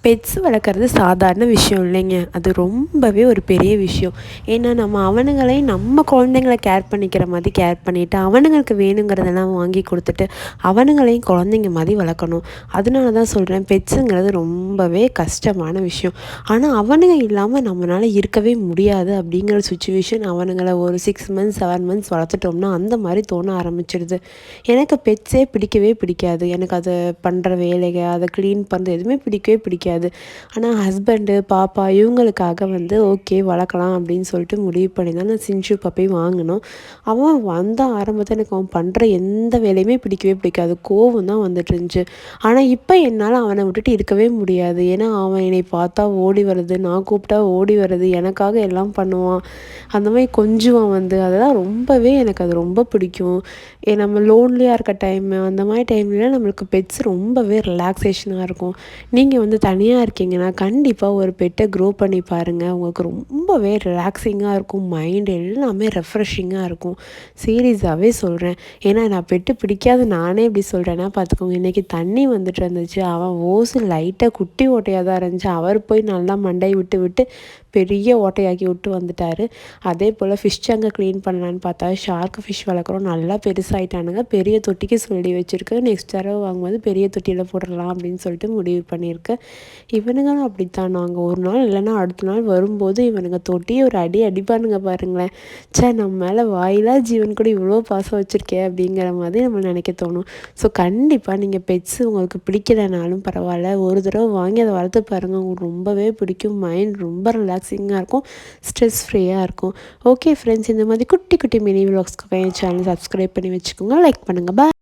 Pets வளர்க்குறது சாதாரண விஷயம் இல்லைங்க. அது ரொம்பவே ஒரு பெரிய விஷயம். ஏன்னா நம்ம அவனுங்களையும் நம்ம குழந்தைங்கள கேர் பண்ணிக்கிற மாதிரி கேர் பண்ணிவிட்டு அவனுங்களுக்கு வேணுங்கிறதெல்லாம் வாங்கி கொடுத்துட்டு அவனுங்களையும் குழந்தைங்க மாதிரி வளர்க்கணும். அதனால தான் சொல்கிறேன், பெட்ஸுங்கிறது ரொம்பவே கஷ்டமான விஷயம். ஆனால் அவனுங்க இல்லாமல் நம்மளால் இருக்கவே முடியாது அப்படிங்கிற சுச்சுவேஷன் அவனுங்களை ஒரு 6 மந்த்ஸ் 7 மந்த்ஸ் வளர்த்துட்டோம்னா அந்த மாதிரி தோண ஆரம்பிச்சிடுது. எனக்கு பெட்ஸே பிடிக்கவே பிடிக்காது. எனக்கு அதை பண்ணுற வேலைகள் அதை க்ளீன் பண்ணுறது எதுவுமே பிடிக்கவே பிடிக்காது. ஆனால் ஹஸ்பண்டு பாப்பா இவங்களுக்காக ஓகே வளர்க்கலாம் அப்படின்னு சொல்லிட்டு முடிவு பண்ணி தான் நான் சின்சு பப்பி வாங்கினோம். அவன் வந்த ஆரம்பத்தில் எனக்கு அவன் பண்ணுற எந்த வேலையுமே பிடிக்கவே பிடிக்காது. கோவம் தான் வந்துட்டு இருந்துச்சு. ஆனால் இப்போ என்னால் அவனை விட்டுட்டு இருக்கவே முடியாது. ஏன்னா அவன் என்னை பார்த்தா ஓடி வர்றது, நான் கூப்பிட்டா ஓடி வர்றது, எனக்காக எல்லாம் பண்ணுவான். அந்த மாதிரி கொஞ்சுவான் அதெல்லாம் ரொம்பவே எனக்கு அது ரொம்ப பிடிக்கும். நம்ம லோன்லியாக இருக்க டைமு அந்த மாதிரி டைம்ல நம்மளுக்கு பெட்ஸ் ரொம்பவே ரிலாக்ஸேஷனாக இருக்கும். நீங்கள் தனியாக இருக்கீங்கன்னா கண்டிப்பாக ஒரு பெட்டை க்ரோ பண்ணி பாருங்கள். உங்களுக்கு ரொம்பவே ரிலாக்ஸிங்காக இருக்கும். மைண்ட் எல்லாமே ரெஃப்ரெஷிங்காக இருக்கும். சீரியஸாகவே சொல்கிறேன். ஏன்னா நான் பெட்டு பிடிக்காது நானே இப்படி சொல்கிறேன்னா பார்த்துக்கோங்க. இன்றைக்கி தண்ணி வந்துட்டு இருந்துச்சு. அவன் ஓசு லைட்டாக குட்டி ஓட்டையாக தான் இருந்துச்சு. அவர் போய் நல்லா மண்டையை விட்டு விட்டு பெரிய ஓட்டையாக்கி விட்டு வந்துட்டார். அதே போல் ஃபிஷ் டேங்கை க்ளீன் பண்ணலான்னு பார்த்தா ஷார்க் ஃபிஷ் வளர்க்குறோம். நல்லா பெருசாகிட்டானுங்க. பெரிய தொட்டிக்கு சொல்லி வச்சுருக்கு. நெக்ஸ்ட் தடவை வாங்கும்போது பெரிய தொட்டியில் போடலாம் அப்படின்னு சொல்லிட்டு முடிவு பண்ணியிருக்கேன். இவனுங்களும் அப்படித்தான். நாங்கள் ஒரு நாள் இல்லைன்னா அடுத்த நாள் வரும்போது இவனுங்க தொட்டியை ஒரு அடி அடிப்பானுங்க பாருங்களேன். நம்ம மேலே வாயிலா ஜீவன் கூட இவ்வளோ பாசம் வச்சுருக்கே அப்படிங்கிற மாதிரி நம்ம நினைக்க தோணும். ஸோ கண்டிப்பாக நீங்கள் பெட்ஸு உங்களுக்கு பிடிக்கலைனாலும் பரவாயில்ல, ஒரு தடவை வாங்கி அதை வளர்த்து பாருங்கள். உங்களுக்கு ரொம்பவே பிடிக்கும். மைண்ட் ரொம்ப ரிலாக்ஸிங்காக இருக்கும். ஸ்ட்ரெஸ் ஃப்ரீயாக இருக்கும். ஓகே ஃப்ரெண்ட்ஸ், இந்த மாதிரி குட்டி குட்டி மினி விலாக்ஸ்க்காக என் சேனல் சப்ஸ்கிரைப் பண்ணி வச்சுக்கோங்க. லைக் பண்ணுங்கள். பாய்.